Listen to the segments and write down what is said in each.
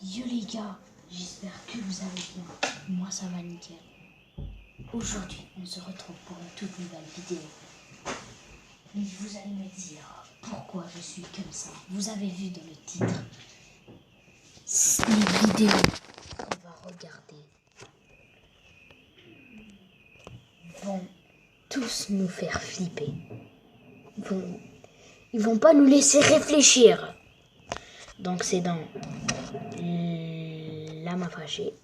Yo les gars, j'espère que vous allez bien. Moi ça va nickel. Aujourd'hui, on se retrouve pour une toute nouvelle vidéo. Mais vous allez me dire pourquoi je suis comme ça. Vous avez vu dans le titre, les vidéos qu'on va regarder vont tous nous faire flipper. Ils vont pas nous laisser réfléchir. Donc c'est dans Lama fâchée.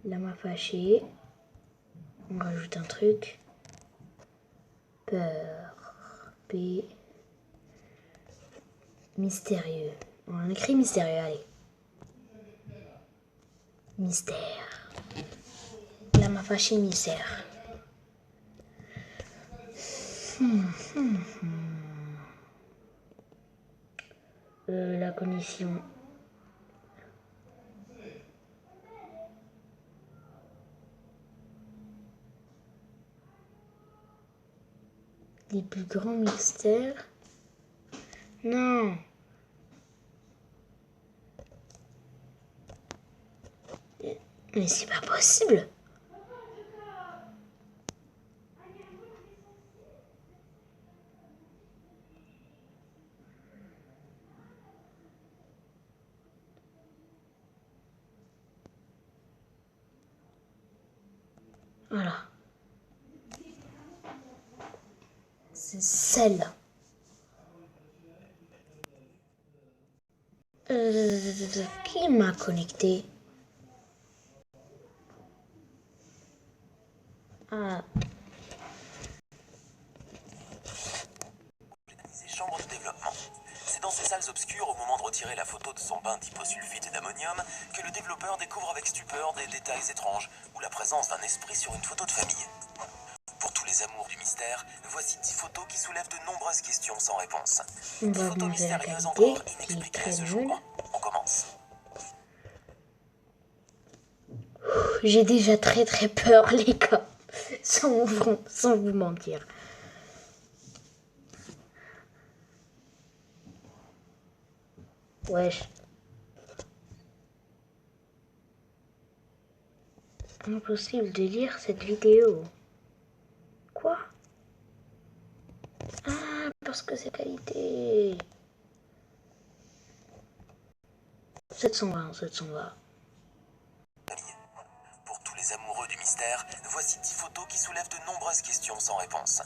Lama fâchée. On rajoute un truc. Peur. P. Mystérieux. On écrit mystérieux, allez. Mystère. Lama fâchée, mystère. La condition. Les plus grands mystères. Non. Mais c'est pas possible. Voilà. C'est celle-là. Qui m'a connecté? Ah. Ces chambres de développement. C'est dans ces salles obscures, au moment de retirer la photo de son bain d'hyposulfite et d'ammonium, que le développeur découvre avec stupeur des détails étranges ou la présence d'un esprit sur une photo de famille. Pour tous les amours du mystère, voici 10 photos qui soulèvent de nombreuses questions sans réponse. On 10 va photos manger la mystérieuses qualité, encore qui est inexpliquées à très ce nulle. jour. On commence. J'ai déjà très peur, les gars. Sans vous mentir. Wesh. Impossible de lire cette vidéo. Quoi? Ah, parce que c'est qualité. 720. Pour tous les amoureux du mystère, voici 10 photos qui soulèvent de nombreuses questions sans réponse.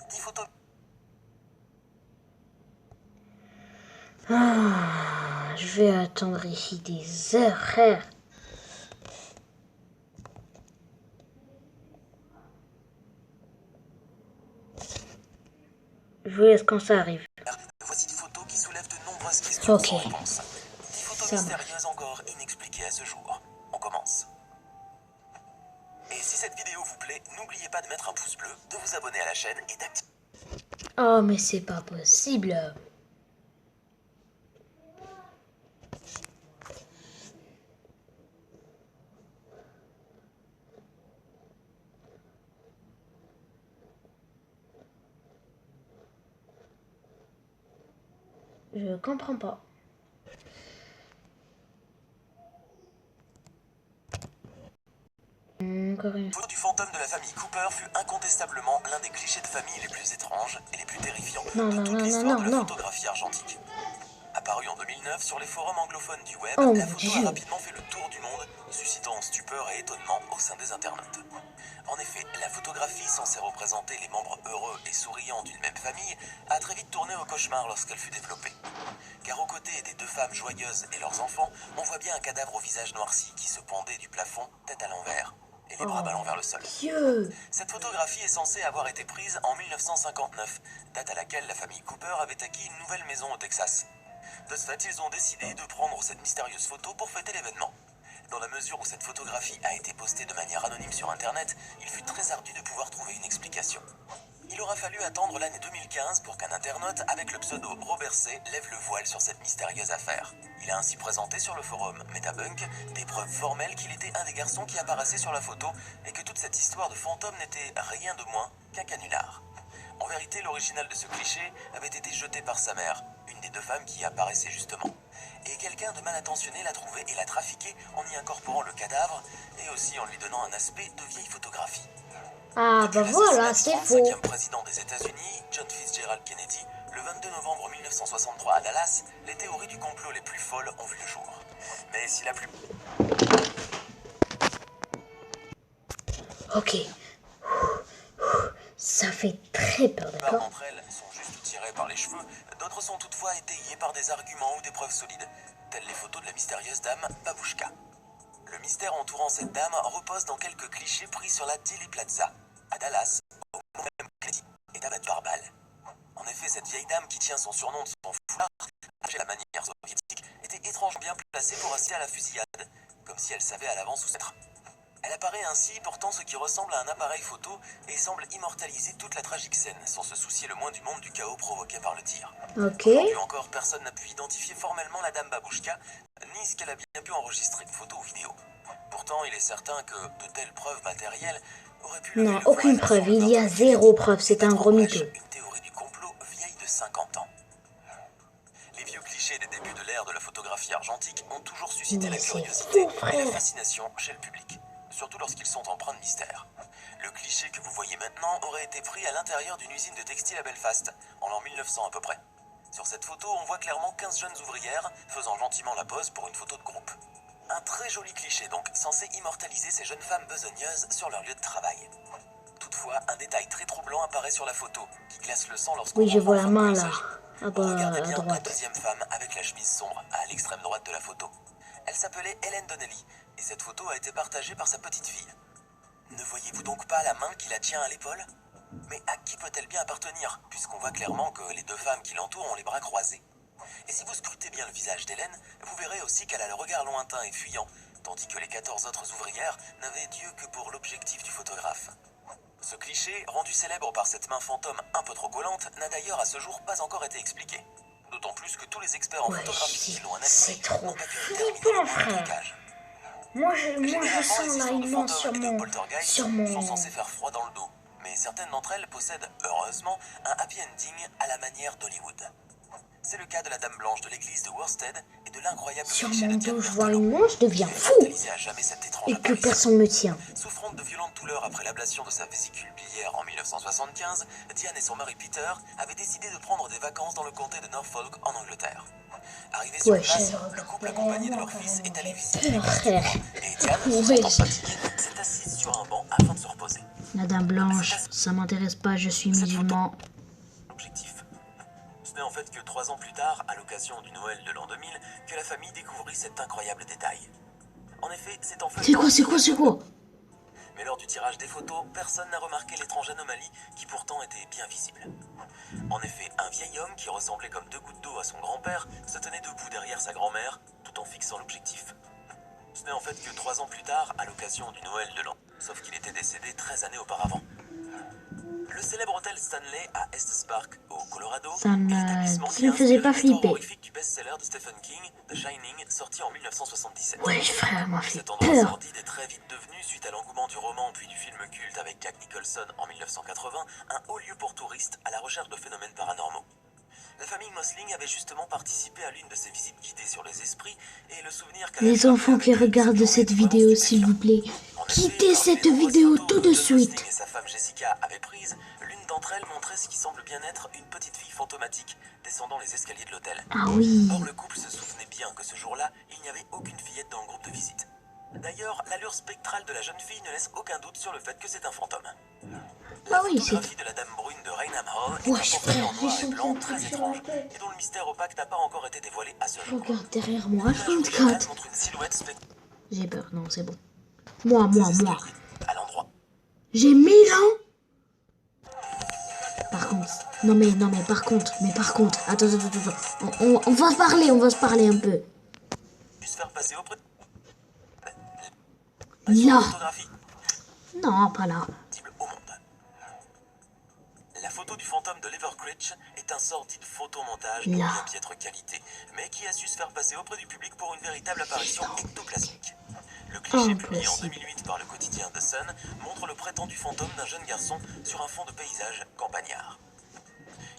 10 photos. Ah, je vais attendre ici des heures, frère. Je vous laisse quand ça arrive. Voici 10 photos qui soulèvent de nombreuses questions Ok. sans réponse. 10 photos Ça mystérieuses encore inexpliquées à ce jour. On commence. Et si cette vidéo vous plaît, n'oubliez pas de mettre un pouce bleu, de vous abonner à la chaîne et d'activer. Oh, mais c'est pas possible. Je comprends pas. Encore une fois. Photo du fantôme de la famille Cooper fut incontestablement l'un des clichés de famille les plus étranges et les plus terrifiants de toute l'histoire de la photographie argentique. Apparue en 2009 sur les forums anglophones du web, Oh la mon photo Dieu. a rapidement fait le tour du monde, suscitant stupeur et étonnement au sein des internautes. En effet, la photographie censée représenter les membres heureux et souriants d'une même famille a très vite tourné au cauchemar lorsqu'elle fut développée. Car aux côtés des deux femmes joyeuses et leurs enfants, on voit bien un cadavre au visage noirci qui se pendait du plafond, tête à l'envers, et les bras ballants vers le sol. Dieu. Cette photographie est censée avoir été prise en 1959, date à laquelle la famille Cooper avait acquis une nouvelle maison au Texas. De ce fait, ils ont décidé de prendre cette mystérieuse photo pour fêter l'événement. Dans la mesure où cette photographie a été postée de manière anonyme sur internet, il fut très ardu de pouvoir trouver une explication. Il aura fallu attendre l'année 2015 pour qu'un internaute avec le pseudo Robert C lève le voile sur cette mystérieuse affaire. Il a ainsi présenté sur le forum Metabunk des preuves formelles qu'il était un des garçons qui apparaissait sur la photo et que toute cette histoire de fantôme n'était rien de moins qu'un canular. En vérité, l'original de ce cliché avait été jeté par sa mère, une des deux femmes qui y apparaissait justement. Et quelqu'un de mal intentionné l'a trouvée et l'a trafiquée en y incorporant le cadavre et aussi en lui donnant un aspect de vieille photographie. Ah bah voilà, c'est faux. Le 35e président des États-Unis, John Fitzgerald Kennedy, le 22 novembre 1963 à Dallas, les théories du complot les plus folles ont vu le jour. Mais si la plus... Ok. Ça fait très peur, plupart d'accord? d'entre elles sont juste tirées par les cheveux, d'autres sont toutefois étayées par des arguments ou des preuves solides, telles les photos de la mystérieuse dame Babushka. Le mystère entourant cette dame repose dans quelques clichés pris sur la Dealey Plaza, à Dallas, au moment même Kennedy est abattu par balle. En effet, cette vieille dame qui tient son surnom de son foulard, à la manière soviétique, était étrangement bien placée pour assister à la fusillade, comme si elle savait à l'avance où s'être. Elle apparaît ainsi portant ce qui ressemble à un appareil photo et semble immortaliser toute la tragique scène, sans se soucier le moins du monde du chaos provoqué par le tir. Ok. Aujourd'hui encore, personne n'a pu identifier formellement la dame Babushka, ni ce qu'elle a bien pu enregistrer de photos ou vidéos. Pourtant, il est certain que de telles preuves matérielles auraient pu lever Non, le aucune voile preuve. sur le Il y a meurtre de zéro Kennedy preuve. et C'est un mettre gros en brèche mytho. une théorie du complot vieille de 50 ans. Les vieux clichés des débuts de l'ère de la photographie argentique ont toujours suscité Mais la c'est curiosité fou, et la frère. fascination chez le public, surtout lorsqu'ils sont empreints de mystère. Le cliché que vous voyez maintenant aurait été pris à l'intérieur d'une usine de textile à Belfast, en l'an 1900 à peu près. Sur cette photo, on voit clairement 15 jeunes ouvrières faisant gentiment la pose pour une photo de groupe. Un très joli cliché donc, censé immortaliser ces jeunes femmes besogneuses sur leur lieu de travail. Toutefois, un détail très troublant apparaît sur la photo, qui glace le sang lorsqu'on Oui, je vois la enfin de quoi main il là. s'agit. Ah bah, Regardez à bien la droite. deuxième femme avec la chemise sombre à l'extrême droite de la photo. Elle s'appelait Helen Donnelly, et cette photo a été partagée par sa petite fille. Ne voyez-vous donc pas la main qui la tient à l'épaule? Mais à qui peut-elle bien appartenir, puisqu'on voit clairement que les deux femmes qui l'entourent ont les bras croisés? Et si vous scrutez bien le visage d'Hélène, vous verrez aussi qu'elle a le regard lointain et fuyant, tandis que les 14 autres ouvrières n'avaient Dieu que pour l'objectif du photographe. Ce cliché, rendu célèbre par cette main fantôme un peu trop collante, n'a d'ailleurs à ce jour pas encore été expliqué. D'autant plus que tous les experts en Ouais, photographie qui l'ont c'est analysé trop n'ont pas pu flippant, déterminer le frère. trucage. Moi, je Généralement, sens les là histoires de une main fantômes et de poltergeist sur sont mon... censées faire froid dans le dos, mais certaines d'entre elles possèdent, heureusement, un happy ending à la manière d'Hollywood. C'est le cas de la Dame Blanche de l'église de Worsted et de l'incroyable Sur cliché mon de Diane dos, je vois Berthelot, une main, je deviens qui a fou. immortalisé à jamais cette étrange Et que apparition. personne me tient. Souffrant de violentes douleurs après l'ablation de sa vésicule biliaire en 1975, Diane et son mari Peter avaient décidé de prendre des vacances dans le comté de Norfolk en Angleterre. Arrivé sur Ouais, place, je le couple regarde accompagné de derrière leur moi, fils est allé j'ai visiter peur, l'église du frère. coin et Diane, se Ouais, sentant fatiguée, s'est assise sur un banc afin de se reposer. La dame blanche, ça m'intéresse pas, je suis musulman. Objectif. Ce n'est en fait que 3 ans plus tard, à l'occasion du Noël de l'an 2000, que la famille découvrit cet incroyable détail. En effet, c'est en fait... C'est quoi? Mais lors du tirage des photos, personne n'a remarqué l'étrange anomalie qui pourtant était bien visible. En effet, un vieil homme qui ressemblait comme 2 gouttes d'eau à son grand-père se tenait debout derrière sa grand-mère, tout en fixant l'objectif. Ce n'est en fait que 3 ans plus tard, à l'occasion du Noël de l'an, sauf qu'il était décédé 13 années auparavant. Le célèbre hôtel Stanley à Estes Park, au Colorado, Ça est me l'établissement qui a faisait inspiré pas l'histoire flipper. horrifique du best-seller de Stephen King, The Shining, sorti en 1977. Ouais, frère, m'a fait Cet endroit peur. sordide est très vite devenu, suite à l'engouement du roman puis du film culte avec Jack Nicholson en 1980, un haut lieu pour touristes à la recherche de phénomènes paranormaux. La famille Mosling avait justement participé à l'une de ces visites guidées sur les esprits et le souvenir qu'elle Les enfants qui regardent cette vidéo, s'il vous plaît, quittez cette vidéo tout de suite. Et sa femme Jessica avaient prise, l'une d'entre elles montrait ce qui semble bien être une petite fille fantomatique descendant les escaliers de l'hôtel. Ah oui. Or, le couple se souvenait bien que ce jour-là, il n'y avait aucune fillette dans le groupe de visite. D'ailleurs, l'allure spectrale de la jeune fille ne laisse aucun doute sur le fait que c'est un fantôme. La photographie de la Dame Brune de Raynham Hall est un portrait en noir et blanc très étrange et dont le mystère opaque n'a pas encore été dévoilé à ce jour. Regarde derrière moi, L'image originale 24. montre une silhouette spectrale J'ai peur, non, c'est bon. Moi. à l'endroit. J'ai 1000 ans. Par contre, par contre, attends. On va se parler un peu. Juste faire passer auprès Là. photographie Non, pas là. au monde. La photo du fantôme de l'Evercritch est un sordide photomontage de Là. bien piètre qualité, mais qui a su se faire passer auprès du public pour une véritable apparition ectoplasmique. Le cliché publié en 2008 par le quotidien The Sun montre le prétendu fantôme d'un jeune garçon sur un fond de paysage campagnard.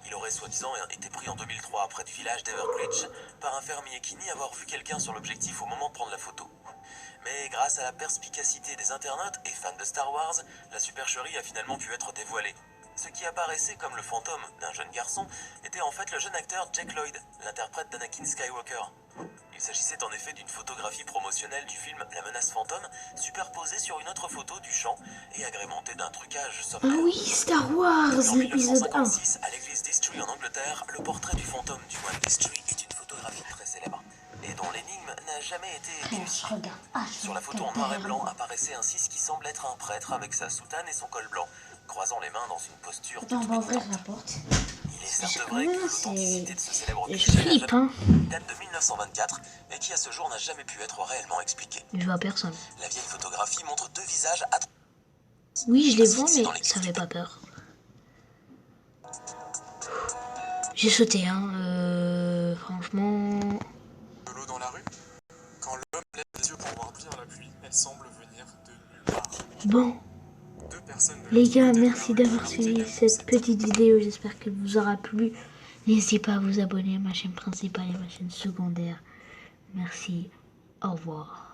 Il aurait soi-disant été pris en 2003 près du village d'Everglitch par un fermier qui nie avoir vu quelqu'un sur l'objectif au moment de prendre la photo. Mais grâce à la perspicacité des internautes et fans de Star Wars, la supercherie a finalement pu être dévoilée. Ce qui apparaissait comme le fantôme d'un jeune garçon était en fait le jeune acteur Jack Lloyd, l'interprète d'Anakin Skywalker. Il s'agissait en effet d'une photographie promotionnelle du film La menace fantôme, superposée sur une autre photo du champ et agrémentée d'un trucage Ah sommaire. oui, Star Wars, Tourné en l'épisode 1. 1956 à l'église d'Eastry en Angleterre, le portrait du fantôme du moine d'Eastry est une photographie très célèbre et dont l'énigme n'a jamais été Frère, élucidée. je regarde. Ah, je Sur la photo en regarde noir et derrière blanc moi. apparaissait ainsi ce qui semble être un prêtre avec sa soutane et son col blanc, croisant les mains dans une posture Attends, on va ouvrir la pénitente. porte. Il est certes Quand vrai que même, l'authenticité de ce célèbre Je cliché flippe, hein. date de 1924 et qui à ce jour n'a jamais pu être réellement expliquée. Je vois personne. La vieille photographie montre deux visages Oui, je les vois, mais ça fait pas peur. J'ai sauté, hein. Franchement. De l'eau dans la rue. Quand l'homme lève les yeux pour voir bien la pluie, elle semble venir de nulle part. Bon, Deux personnes de les l'autre gars, côté de la merci rue d'avoir racontent suivi également cette petite vidéo. J'espère qu'elle vous aura plu. N'hésitez pas à vous abonner à ma chaîne principale et à ma chaîne secondaire. Merci. Au revoir.